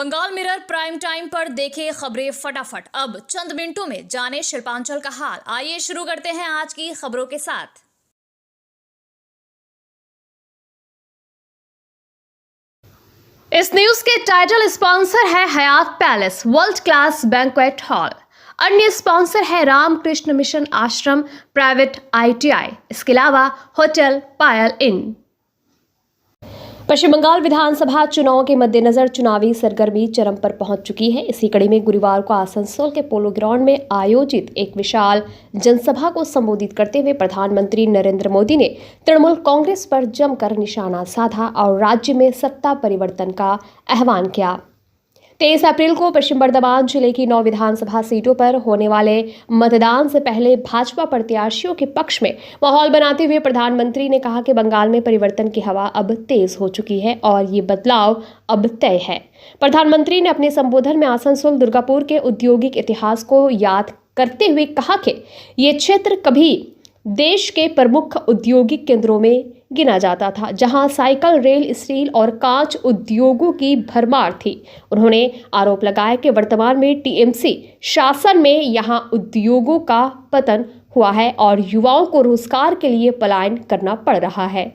Bengal mirror prime time पर देखे खबरें फटाफट। अब चंद मिनटों में जाने शिल्पांचल का हाल। आइए शुरू करते हैं आज की खबरों के साथ। इस न्यूज के टाइटल स्पॉन्सर है Hayat palace world class banquet hall. अन्य स्पॉन्सर है Ramakrishna Mission Ashram private ITI। इसके अलावा होटल पायल इन। पश्चिम बंगाल विधानसभा चुनाव के मद्देनजर चुनावी सरगर्मी चरम पर पहुंच चुकी है। इसी कड़ी में गुरुवार को आसनसोल के पोलो ग्राउंड में आयोजित एक विशाल जनसभा को संबोधित करते हुए प्रधानमंत्री नरेंद्र मोदी ने तृणमूल कांग्रेस पर जमकर निशाना साधा और राज्य में सत्ता परिवर्तन का आह्वान किया। 23 अप्रैल को पश्चिम बर्धमान जिले की 9 विधानसभा सीटों पर होने वाले मतदान से पहले भाजपा प्रत्याशियों के पक्ष में माहौल बनाते हुए प्रधानमंत्री ने कहा कि बंगाल में परिवर्तन की हवा अब तेज हो चुकी है और ये बदलाव अब तय है। प्रधानमंत्री ने अपने संबोधन में आसनसोल दुर्गापुर के औद्योगिक इतिहास को याद करते हुए कहा कि ये क्षेत्र कभी देश के प्रमुख औद्योगिक केंद्रों में गिना जाता था, जहां साइकिल, रेल, स्टील और कांच उद्योगों की भरमार थी। उन्होंने आरोप लगाया कि वर्तमान में TMC शासन में यहां उद्योगों का पतन हुआ है और युवाओं को रोजगार के लिए पलायन करना पड़ रहा है।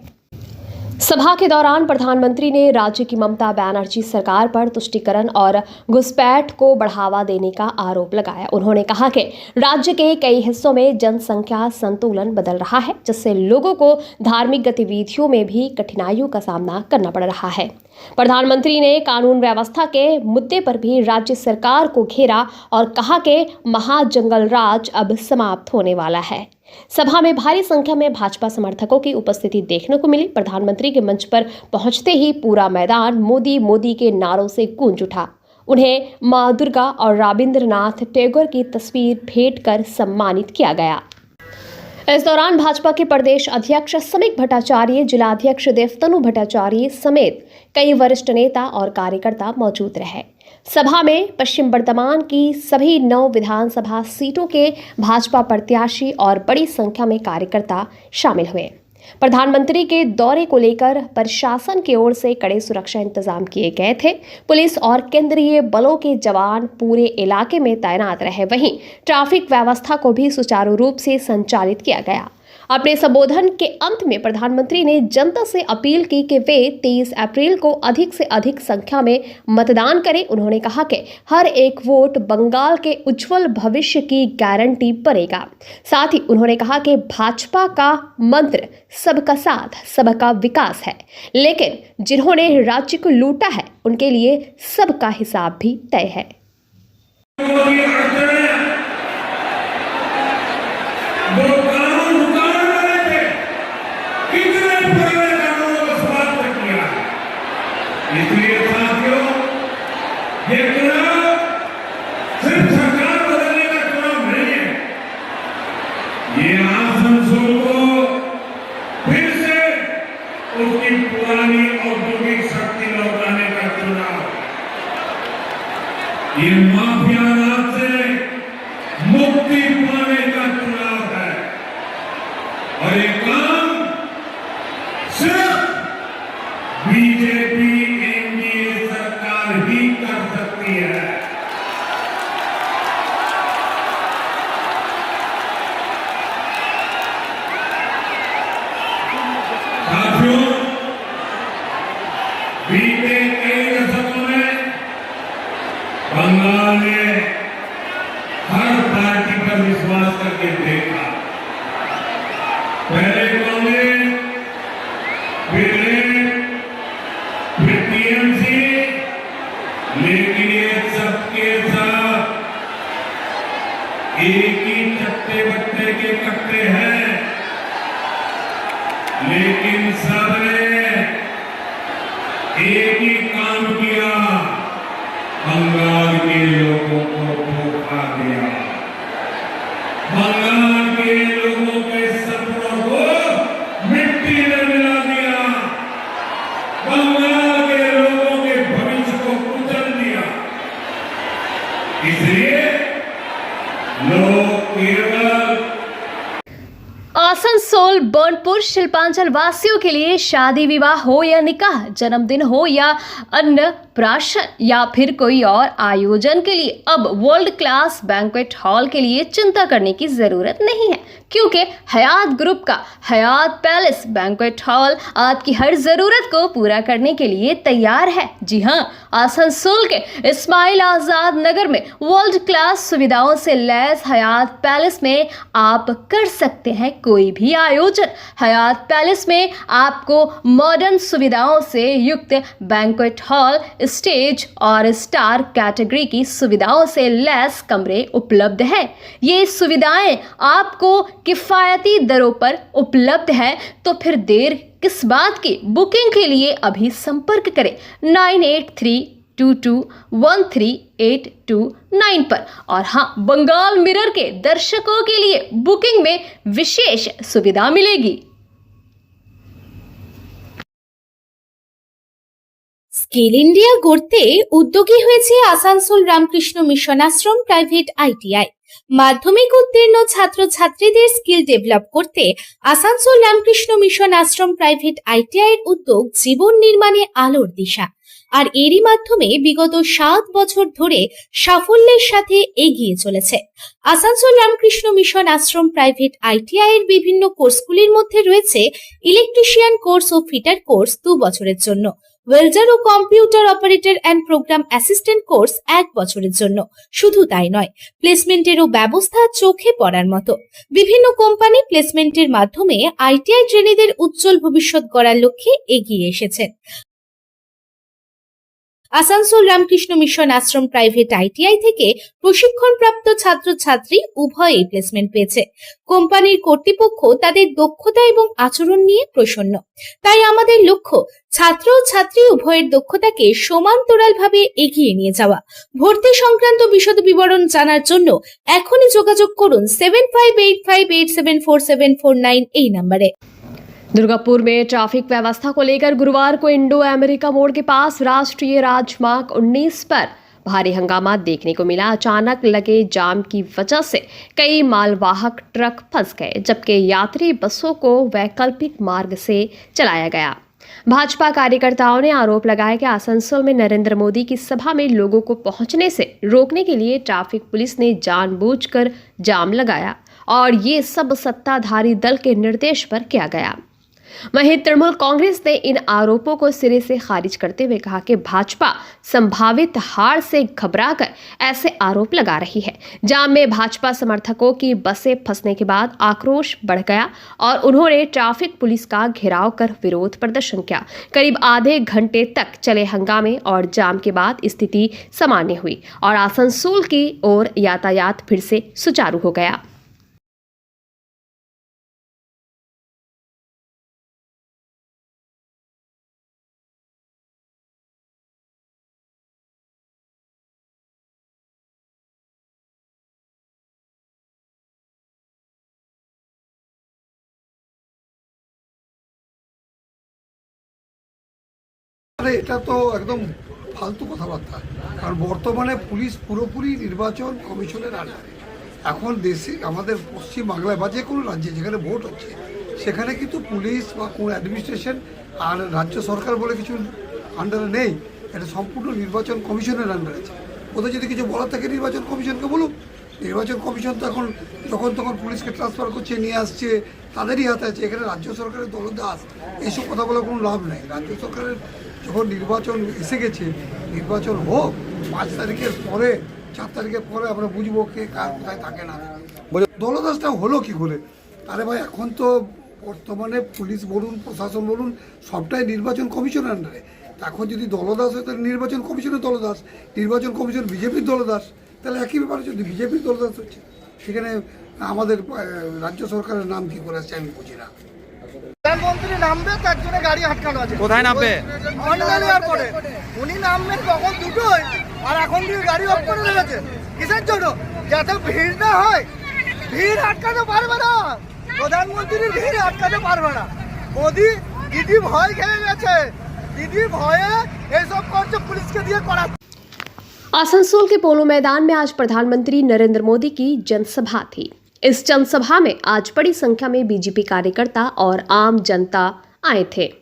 सभा के दौरान प्रधानमंत्री ने राज्य की ममता बनर्जी सरकार पर तुष्टीकरण और घुसपैठ को बढ़ावा देने का आरोप लगाया। उन्होंने कहा कि राज्य के कई हिस्सों में जनसंख्या संतुलन बदल रहा है, जिससे लोगों को धार्मिक गतिविधियों में भी कठिनाइयों का सामना करना पड़ रहा है। प्रधानमंत्री ने कानून व्यवस्था के मुद्दे पर भी राज्य सरकार को घेरा और कहा कि महाजंगल राज अब समाप्त होने वाला है। सभा में भारी संख्या में भाजपा समर्थकों की उपस्थिति देखने को मिली। प्रधानमंत्री के मंच पर पहुंचते ही पूरा मैदान मोदी मोदी के नारों से गूंज उठा। उन्हें मां दुर्गा और रविंद्रनाथ टैगोर की तस्वीर भेंट कर सम्मानित किया गया। इस दौरान भाजपा के प्रदेश अध्यक्ष समीक भट्टाचार्य, जिलाध्यक्ष देवतनु भट्टाचार्य समेत कई वरिष्ठ नेता और कार्यकर्ता मौजूद रहे। सभा में पश्चिम बर्धमान की सभी 9 विधानसभा सीटों के भाजपा प्रत्याशी और बड़ी संख्या में कार्यकर्ता शामिल हुए। प्रधानमंत्री के दौरे को लेकर प्रशासन की ओर से कड़े सुरक्षा इंतजाम किए गए थे। पुलिस और केंद्रीय बलों के जवान पूरे इलाके में तैनात रहे। वहीं ट्रैफिक व्यवस्था को भी सुचारू रूप से संचालित किया गया। अपने संबोधन के अंत में प्रधानमंत्री ने जनता से अपील की कि वे 23 अप्रैल को अधिक से अधिक संख्या में मतदान करें। उन्होंने कहा कि हर एक वोट बंगाल के उज्जवल भविष्य की गारंटी बनेगा। साथ ही उन्होंने कहा कि भाजपा का मंत्र सबका साथ सबका विकास है, लेकिन जिन्होंने राज्य को लूटा है उनके लिए सबका हिसाब भी तय है। इसलिए साथियों, ये चुनाव सिर्फ सरकार बदलने का चुनाव नहीं है, ये आसनसोल को फिर से उसकी पुरानी औद्योगिक शक्ति लौटाने का चुनाव, ये माफिया राज से मुक्ति पाने का चुनाव है और ये काम सिर्फ बीजेपी एनडीए सरकार ही कर सकती है। साथियों, बीते कई दशकों में बंगाल ने हर पार्टी पर विश्वास करके देखा। पहले कांग्रेस, फिर TMC, लेकिन ये सबके साथ एक ही चट्टे बट्टे के कट्टे हैं, लेकिन सबने एक ही काम किया, बंगाल के लोगों को धोखा दिया। बंगाल के लोगों के सपनों को मिट्टी में मिला दिया। बंगाल के लोगों के भविष्य को कुचल दिया। इसलिए लोग केवल आसनसोल बर्नपुर शिल्पांचल वासियों के लिए शादी विवाह हो या निकाह, जन्मदिन हो या अन्नप्राशन या फिर कोई और आयोजन के लिए अब वर्ल्ड क्लास बैंक्वेट हॉल के लिए चिंता करने की जरूरत नहीं है, क्योंकि हयात ग्रुप का हयात पैलेस बैंक्वेट हॉल आपकी हर जरूरत को पूरा करने के लिए तैयार है। जी हां, आसनसोल के इस्माइल आजाद नगर में वर्ल्ड क्लास सुविधाओं से लैस हयात पैलेस में आप कर सकते हैं कोई भी आयोजन। हयात पैलेस में आपको मॉडर्न सुविधाओं से युक्त बैंक्वेट हॉल, स्टेज और स्टार कैटेगरी की सुविधाओं से लैस कमरे उपलब्ध है। ये सुविधाएं आपको किफायती दरों पर उपलब्ध है, तो फिर देर किस बात की। बुकिंग के लिए अभी संपर्क करें 9832213829 पर। और हाँ, बंगाल मिरर के दर्शकों के लिए बुकिंग में विशेष सुविधा मिलेगी। স্কিল ইন্ডিয়া গড়তে উদ্যোগী হয়েছে Asansol Ramakrishna Mission Ashram private ITI. মাধ্যমিক উত্তীর্ণ ছাত্রছাত্রীদের স্কিল ডেভেলপ করতে Asansol Ramakrishna Mission Ashram private ITI এর উদ্যোগ জীবন নির্মাণে আলোর দিশা। আর এরই মাধ্যমে বিগত 7 বছর ধরে সাফল্যের সাথে এগিয়ে চলেছে। Asansol Ramakrishna Mission Ashram private ITI এর বিভিন্ন কোর্সগুলির মধ্যে রয়েছে ইলেকট্রিশিয়ান কোর্স ও ফিটার কোর্স 2 বছরের জন্য, ওয়েল্ডার ও computer operator and program assistant course 1 বছরের জন্য। শুধু তাই নয়, প্লেসমেন্টেরও ব্যবস্থা চোখে পড়ার মতো। বিভিন্ন কোম্পানি প্লেসমেন্টের মাধ্যমে আইটিআই ট্রেনিদের উজ্জ্বল ভবিষ্যৎ গড়ার লক্ষ্যে এগিয়ে এসেছেন। Asansol Ramakrishna Mission Ashram private ITI থেকে প্রশিক্ষণপ্রাপ্ত ছাত্রছাত্রী উভয়েই প্লেসমেন্ট পেয়েছে। কোম্পানির কর্তৃপক্ষ তাদের দক্ষতা এবং আচরণ নিয়ে প্রসন্ন। তাই আমাদের লক্ষ্য ছাত্র ও ছাত্রী উভয়ের দক্ষতাকে সমান্তরালভাবে এগিয়ে নিয়ে যাওয়া। ভর্তি সংক্রান্ত বিশদ বিবরণ জানার জন্য এখনই যোগাযোগ করুন 7585874749 এই নম্বরে। दुर्गापुर में ट्रैफिक व्यवस्था को लेकर गुरुवार को इंडो अमेरिका मोड़ के पास राष्ट्रीय राजमार्ग 19 पर भारी हंगामा देखने को मिला। अचानक लगे जाम की वजह से कई मालवाहक ट्रक फंस गए, जबकि यात्री बसों को वैकल्पिक मार्ग से चलाया गया। भाजपा कार्यकर्ताओं ने आरोप लगाया कि आसनसोल में नरेंद्र मोदी की सभा में लोगों को पहुंचने से रोकने के लिए ट्रैफिक पुलिस ने जानबूझकर जाम लगाया और ये सब सत्ताधारी दल के निर्देश पर किया गया। वहीं तृणमूल कांग्रेस ने इन आरोपों को सिरे से खारिज करते हुए कहा कि भाजपा संभावित हार से घबराकर ऐसे आरोप लगा रही है। जाम में भाजपा समर्थकों की बसें फंसने के बाद आक्रोश बढ़ गया और उन्होंने ट्रैफिक पुलिस का घेराव कर विरोध प्रदर्शन किया। करीब आधे घंटे तक चले हंगामे और जाम के बाद स्थिति सामान्य हुई और आसनसोल की ओर यातायात फिर से सुचारू हो गया। আরে এটা তো একদম ফালতু কথাবার্তা। কারণ বর্তমানে পুলিশ পুরোপুরি নির্বাচন কমিশনের আন্ডারে। এখন দেশে আমাদের পশ্চিম বাংলায় বা যে কোনো রাজ্যে যেখানে ভোট হচ্ছে সেখানে কিন্তু পুলিশ বা কোনো অ্যাডমিনিস্ট্রেশন আর রাজ্য সরকার বলে কিছু আন্ডারে নেই। এটা সম্পূর্ণ নির্বাচন কমিশনের আন্ডারে আছে। ওদের যদি কিছু বলার থাকে নির্বাচন কমিশনকে বলুক। নির্বাচন কমিশন তো এখন যখন তখন পুলিশকে ট্রান্সফার করছে, নিয়ে আসছে, তাদেরই হাতে আছে। এখানে রাজ্য সরকারের দলদাস, এইসব কথা বলে কোনো লাভ নেই। রাজ্য সরকারের যখন নির্বাচন এসে গেছে, নির্বাচন হোক, 5 তারিখের পরে 4 তারিখের পরে আমরা বুঝবো কে কার কোথায় থাকে না। দলদাসটা হলো কি করে? আরে ভাই, এখন তো বর্তমানে পুলিশ বলুন, প্রশাসন বলুন, সবটাই নির্বাচন কমিশনের আন্ডারে। এখন যদি দলদাস হয় তাহলে নির্বাচন কমিশনের দলদাস, নির্বাচন কমিশন বিজেপির দলদাস। তাহলে একই ব্যাপারে যদি বিজেপির দলদাস হচ্ছে, সেখানে আমাদের রাজ্য সরকারের নাম কি করে আসছে আমি বুঝি না। প্রধানমন্ত্রী নামবে, তার জন্য গাড়ি আটকানো আছে। কোথায় নামবে? অন্যান্য এয়ারপোর্টে উনি নামবেন কখন? দুটোই। আর এখন দিয়ে গাড়ি অফ করে রেখেছে কিসের জন্য? যাতে ভিড় না হয়। ভিড় আটকাতে পারবে না, প্রধানমন্ত্রী ভিড় আটকাতে পারবে না। মোদি দিদি ভয় খেয়ে গেছে, দিদি ভয়ে এইসব করছে, পুলিশকে দিয়ে করা। आसनसोल के पोलो मैदान में आज प्रधानमंत्री नरेंद्र मोदी की जनसभा थी। इस जनसभा में आज बड़ी संख्या में बीजेपी कार्यकर्ता और आम जनता आए थे।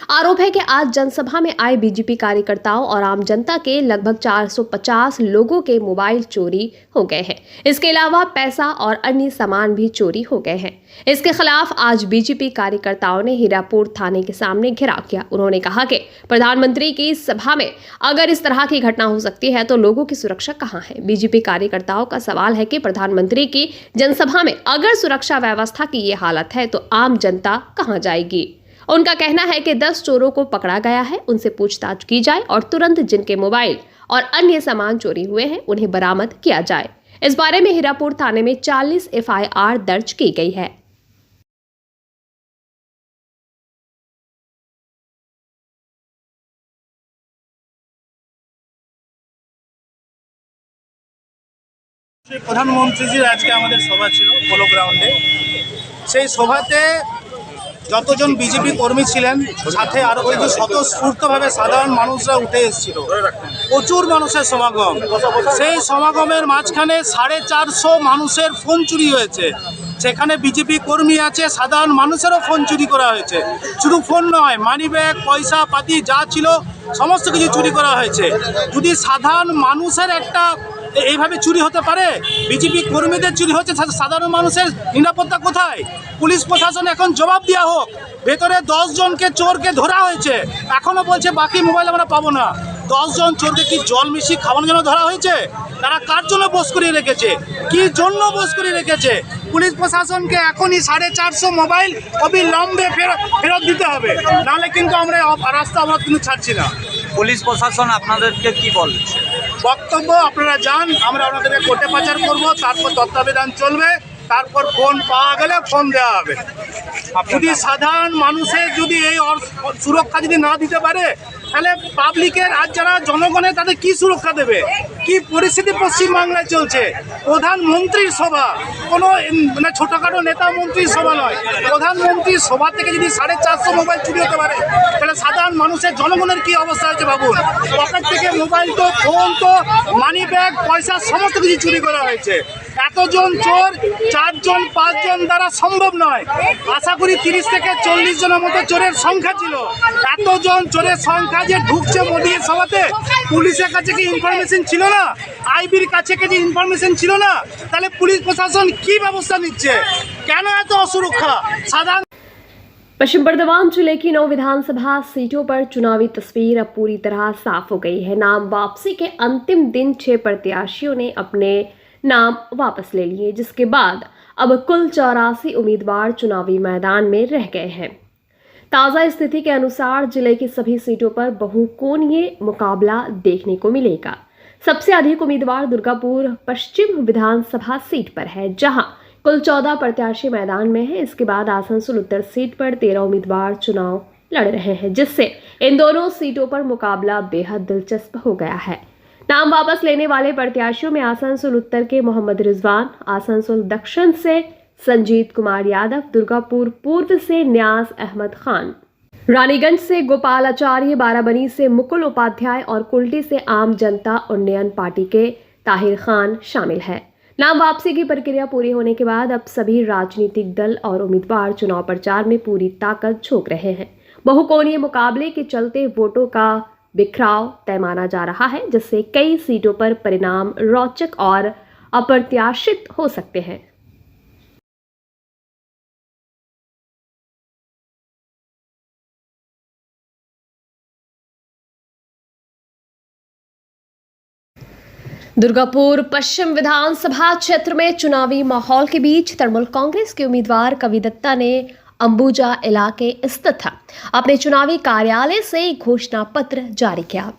आरोप है कि आज जनसभा में आए बीजेपी कार्यकर्ताओं और आम जनता के लगभग 450 लोगों के मोबाइल चोरी हो गए हैं। इसके अलावा पैसा और अन्य सामान भी चोरी हो गए हैं। इसके खिलाफ आज बीजेपी कार्यकर्ताओं ने हीरापुर थाने के सामने घेराव किया। उन्होंने कहा कि प्रधानमंत्री की सभा में अगर इस तरह की घटना हो सकती है तो लोगों की सुरक्षा कहां है। बीजेपी कार्यकर्ताओं का सवाल है कि प्रधानमंत्री की जनसभा में अगर सुरक्षा व्यवस्था की ये हालत है तो आम जनता कहां जाएगी। उनका कहना है कि 10 चोरों को पकड़ा गया है, उनसे पूछताछ की जाए और तुरंत जिनके मोबाइल और अन्य सामान चोरी हुए हैं उन्हें बरामद किया जाए। इस बारे में हीरापुर थाने में 40 FIR दर्ज की गई है। প্রধানমন্ত্রীজির আজকে আমাদের সভা ছিল পোলো গ্রাউন্ডে। সেই সভাতে যতজন বিজেপি কর্মী ছিলেন সাথে আরও কিন্তু স্বতঃস্ফূর্তভাবে সাধারণ মানুষরা উঠে এসেছিল। প্রচুর মানুষের সমাগম। সেই সমাগমের মাঝখানে 450 মানুষের ফোন চুরি হয়েছে। সেখানে বিজেপি কর্মী আছে, সাধারণ মানুষেরও ফোন চুরি করা হয়েছে। শুধু ফোন নয়, মানি ব্যাগ, পয়সা পাতি যা ছিল সমস্ত কিছু চুরি করা হয়েছে। যদি সাধারণ মানুষের একটা এইভাবে চুরি হতে পারে, বিজেপি কর্মীদের চুরি হচ্ছে, সাধারণ মানুষের নিরাপত্তা কোথায়? পুলিশ প্রশাসন এখন জবাব দেওয়া হোক। ভেতরে 10 জনকে চোরকে ধরা হয়েছে, এখনো বলছে বাকি মোবাইল আমরা পাবো না। 10 জন চোরকে কি জল মিশিয়ে খাওয়ানোর জন্য ধরা হয়েছে? তারা কার জন্য বোস করিয়ে রেখেছে? কি জন্য বোস করিয়ে রেখেছে? পুলিশ প্রশাসনকে এখনই 450 মোবাইল অবিলম্বে ফেরত দিতে হবে, নাহলে কিন্তু আমরা রাস্তা অবরোধ কিন্তু ছাড়ছি না। পুলিশ প্রশাসন আপনাদেরকে কি বলছে? বক্তব্য আপনারা যান, আমরা আপনাদেরকে কোর্টে পাচার করব, তারপর তত্ত্বাবধান চলবে, তারপর ফোন পাওয়া গেলে ফোন দেওয়া হবে। যদি সাধারণ মানুষের যদি এই সুরক্ষা যদি না দিতে পারে তাহলে পাবলিকের আর যারা জনগণের তাদের কি সুরক্ষা দেবে? কি পরিস্থিতি পশ্চিমবাংলায় চলছে? প্রধানমন্ত্রীর সভা, কোনো মানে ছোটোখাটো নেতা মন্ত্রীর সভা নয়। প্রধানমন্ত্রীর সভা থেকে যদি 450 মোবাইল চুরি হতে পারে তাহলে সাধারণ মানুষের জনগণের কি অবস্থা হয়েছে ভাবুন। পকেট থেকে মোবাইল তো, ফোন তো, মানি ব্যাগ, পয়সা সমস্ত কিছু চুরি করা হয়েছে। এতজন চোর 4 জন 5 জন দ্বারা সম্ভব নয়। আশা করি 30 থেকে 40 জনের মতো চোরের সংখ্যা ছিল। এতজন চোরের সংখ্যা যে ঢুকছে মোদির সভাতে, পুলিশের কাছে কি ইনফরমেশন ছিল না? আইবির কাছে কি ইনফরমেশন ছিল না? তাহলে পুলিশ প্রশাসন কি ব্যবস্থা নিচ্ছে? কেন এত অসুরক্ষা? সাধারণ पश्चिम बर्दवान जिले की 9 विधानसभा सीटों पर चुनावी तस्वीर अब पूरी तरह साफ हो गई है। नाम वापसी के अंतिम दिन 6 प्रत्याशियों ने अपने नाम वापस ले लिए, जिसके बाद अब कुल 84 उम्मीदवार चुनावी मैदान में रह गए हैं। ताज़ा स्थिति के अनुसार जिले की सभी सीटों पर बहुकोणीय मुकाबला देखने को मिलेगा। सबसे अधिक उम्मीदवार दुर्गापुर पश्चिम विधानसभा सीट पर है, जहां कुल 14 प्रत्याशी मैदान में हैं। इसके बाद आसनसोल उत्तर सीट पर 13 उम्मीदवार चुनाव लड़ रहे हैं, जिससे इन दोनों सीटों पर मुकाबला बेहद दिलचस्प हो गया है। नाम वापस लेने वाले प्रत्याशियों में आसनसोल उत्तर के मोहम्मद रिजवान, आसनसोल दक्षिण से संजीत कुमार यादव, दुर्गापुर पूर्व से न्याज अहमद खान, रानीगंज से गोपाल आचार्य, बाराबनी से मुकुल उपाध्याय और कुल्टी से आम जनता उन्नयन पार्टी के ताहिर खान शामिल है। नाम वापसी की प्रक्रिया पूरी होने के बाद अब सभी राजनीतिक दल और उम्मीदवार चुनाव प्रचार में पूरी ताकत झोंक रहे हैं। बहुकोणीय मुकाबले के चलते वोटों का बिखराव तय माना जा रहा है, जिससे कई सीटों पर परिणाम रोचक और अप्रत्याशित हो सकते हैं। दुर्गापुर पश्चिम विधानसभा क्षेत्र में चुनावी माहौल के बीच तृणमूल कांग्रेस के उम्मीदवार कवि दत्ता ने अंबुजा इलाके स्थित अपने चुनावी कार्यालय से घोषणा पत्र जारी किया।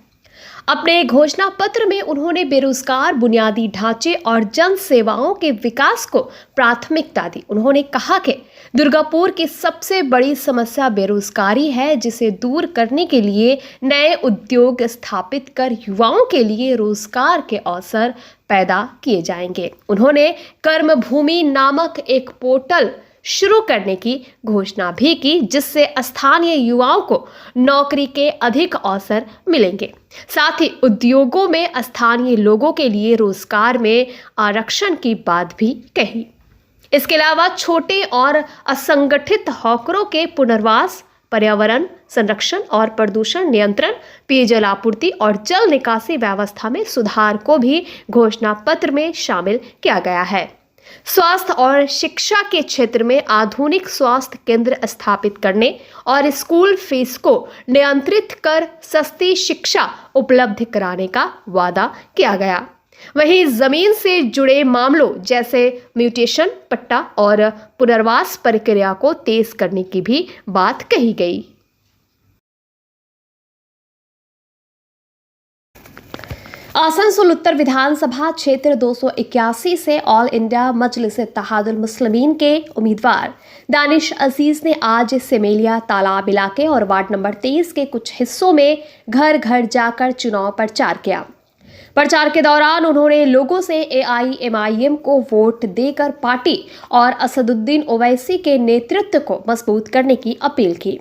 अपने घोषणा पत्र में उन्होंने बेरोजगार, बुनियादी ढांचे और जन सेवाओं के विकास को प्राथमिकता दी। उन्होंने कहा कि दुर्गापुर की सबसे बड़ी समस्या बेरोजगारी है, जिसे दूर करने के लिए नए उद्योग स्थापित कर युवाओं के लिए रोजगार के अवसर पैदा किए जाएंगे। उन्होंने कर्मभूमि नामक एक पोर्टल शुरू करने की घोषणा भी की, जिससे स्थानीय युवाओं को नौकरी के अधिक अवसर मिलेंगे। साथ ही उद्योगों में स्थानीय लोगों के लिए रोजगार में आरक्षण की बात भी कही। इसके अलावा छोटे और असंगठित हॉकरों के पुनर्वास, पर्यावरण संरक्षण और प्रदूषण नियंत्रण, पेयजल आपूर्ति और जल निकासी व्यवस्था में सुधार को भी घोषणा पत्र में शामिल किया गया है। स्वास्थ्य और शिक्षा के क्षेत्र में आधुनिक स्वास्थ्य केंद्र स्थापित करने और स्कूल फीस को नियंत्रित कर सस्ती शिक्षा उपलब्ध कराने का वादा किया गया। वहीं जमीन से जुड़े मामलों जैसे म्यूटेशन, पट्टा और पुनर्वास प्रक्रिया को तेज करने की भी बात कही गई। आसनसोल उत्तर विधानसभा क्षेत्र 281 से ऑल इंडिया मजलिस इत्तेहादुल मुस्लिमीन के उम्मीदवार दानिश अजीज ने आज सेमेलिया तालाब इलाके और वार्ड नंबर 23 के कुछ हिस्सों में घर घर जाकर चुनाव प्रचार किया। प्रचार के दौरान उन्होंने लोगों से AIMIM को वोट देकर पार्टी और असदुद्दीन ओवैसी के नेतृत्व को मजबूत करने की अपील की।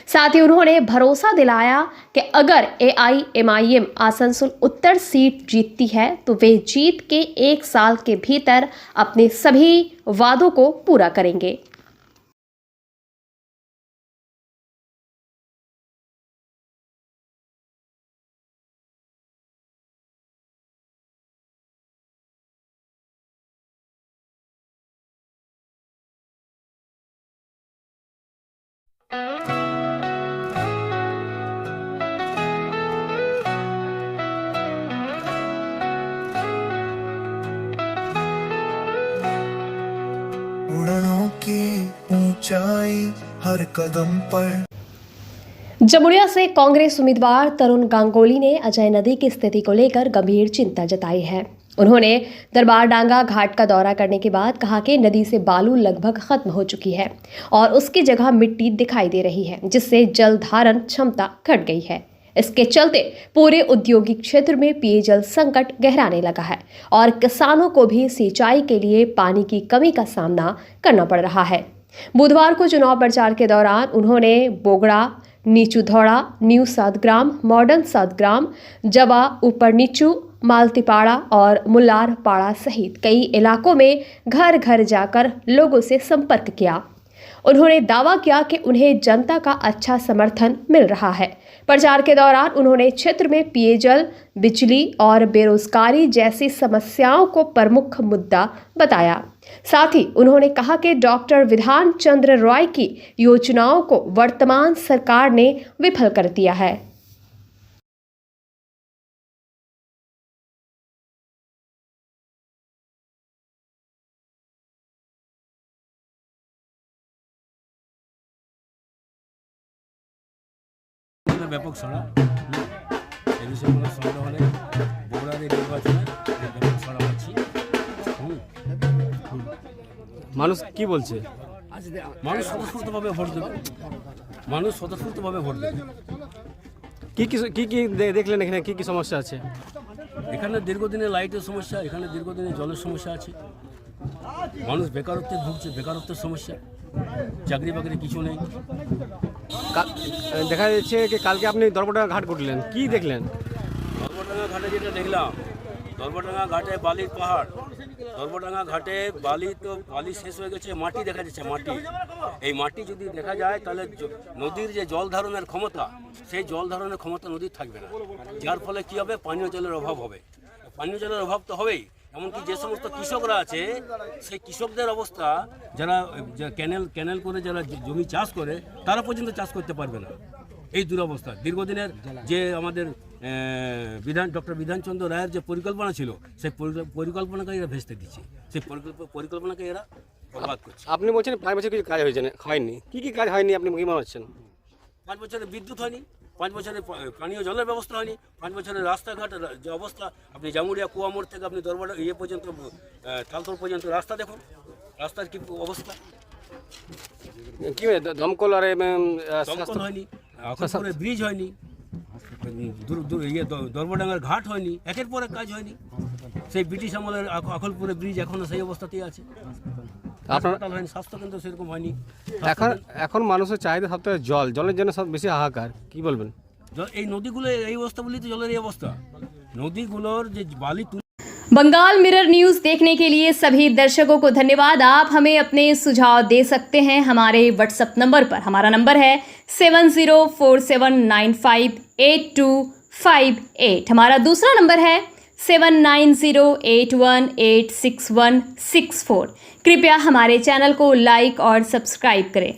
साथ ही उन्होंने भरोसा दिलाया कि अगर AIMIM आसनसोल उत्तर सीट जीतती है तो वे जीत के 1 साल के भीतर अपने सभी वादों को पूरा करेंगे। उड़नों की ऊंचाई हर कदम पर। जमुरिया से कांग्रेस उम्मीदवार तरुण गांगुली ने अजय नदी की स्थिति को लेकर गंभीर चिंता जताई है। उन्होंने दरबार डांगा घाट का दौरा करने के बाद कहा कि नदी से बालू लगभग खत्म हो चुकी है और उसकी जगह मिट्टी दिखाई दे रही है, जिससे जल धारण क्षमता घट गई है। इसके चलते पूरे औद्योगिक क्षेत्र में पेयजल संकट गहराने लगा है और किसानों को भी सिंचाई के लिए पानी की कमी का सामना करना पड़ रहा है। बुधवार को चुनाव प्रचार के दौरान उन्होंने बोगड़ा, नीचू धौड़ा, न्यू सातग्राम, मॉडर्न सातग्राम, जवा ऊपर नीचू, मालतीपाड़ा और मुल्लारपाड़ा सहित कई इलाकों में घर घर जाकर लोगों से संपर्क किया। उन्होंने दावा किया कि उन्हें जनता का अच्छा समर्थन मिल रहा है। प्रचार के दौरान उन्होंने क्षेत्र में पेयजल, बिजली और बेरोजगारी जैसी समस्याओं को प्रमुख मुद्दा बताया। साथ ही उन्होंने कहा कि डॉक्टर विधान चंद्र रॉय की योजनाओं को वर्तमान सरकार ने विफल कर दिया है। ব্যাপক ছড়া এই বিষয়ে কোনো সন্দেহ নেই। বগুড়ার এই নির্বাচনে ব্যাপক ছড়া পাচ্ছি। মানুষ কি বলছে? মানুষ স্বতঃস্ফূর্তভাবে ভোট দেবে, মানুষ স্বতঃস্ফূর্তভাবে ভোট দেবে। কি কি কি কি দেখলেন এখানে? কি কি সমস্যা আছে? এখানে দীর্ঘদিনের লাইটের সমস্যা, এখানে দীর্ঘদিনের জলের সমস্যা আছে। মানুষ বেকারত্বে ভুগছে, বেকারত্বের সমস্যা, চাকরি বাকরি কিছু নেই। দেখা যাচ্ছে যে কালকে আপনি দরবারডাঙ্গা ঘাট ঘুরলেন, কি দেখলেন? দরবারডাঙ্গা ঘাটে যেটা দেখলাম, দরবারডাঙ্গা ঘাটে বালির পাহাড়, দরবারডাঙ্গা ঘাটে বালি শেষ হয়ে গেছে, মাটি দেখা যাচ্ছে। মাটি, এই মাটি যদি দেখা যায় তাহলে নদীর যে জল ধারণের ক্ষমতা, সেই জল ধারণের ক্ষমতা নদীর থাকবে না, যার ফলে কী হবে? পানীয় জলের অভাব হবে। পানীয় জলের অভাব তো হবেই, এমনকি যে সমস্ত কৃষকরা আছে সেই কৃষকদের অবস্থা, যারা ক্যানেল করে যারা জমি চাষ করে তারা পর্যন্ত চাষ করতে পারবে না। এই দুরবস্থা দীর্ঘদিনের যে আমাদের ডক্টর বিধানচন্দ্র রায়ের যে পরিকল্পনা ছিল, সেই পরিকল্পনাকে এরা ভেস্তে দিচ্ছে, সেই পরিকল্পনাকে এরা বরবাদ করছে। আপনি বলছেন 5 বছর কিছু কাজ হয়নি, কি কি কাজ হয়নি আপনি কি মনে হচ্ছেন? 5 বছরে বিদ্যুৎ হয়নি, 5 বছরে পানীয় জলের ব্যবস্থা হয়নি, 5 বছরের রাস্তাঘাটের যে অবস্থা, আপনি জামুরিয়া কুয়ামোড় থেকে আপনি দরবার পর্যন্ত তালতল পর্যন্ত রাস্তা দেখুন, রাস্তার কি অবস্থা। কি দমকল আর দমকল হয়নি, আখলপুরে ব্রিজ হয়নি, দরবারডাঙ্গার ঘাট হয়নি, একের পর এক কাজ হয়নি। সেই ব্রিটিশ আমলের আখলপুরে ব্রিজ এখনো সেই অবস্থাতেই আছে। হাসপাতাল হয়নি, স্বাস্থ্যকেন্দ্র সেরকম হয়নি। এখন মানুষের চাহিদা সবথেকে জলের জন্য সব বেশি হাহাকার, কি বলবেন? এই নদীগুলো এই অবস্থা বলি তো জলের এই অবস্থা, নদীগুলোর যে বালি बंगाल मिरर न्यूज़ देखने के लिए सभी दर्शकों को धन्यवाद। आप हमें अपने सुझाव दे सकते हैं हमारे व्हाट्सएप नंबर पर। हमारा नंबर है 7047958258। हमारा दूसरा नंबर है 7908186164। कृपया हमारे चैनल को लाइक और सब्सक्राइब करें।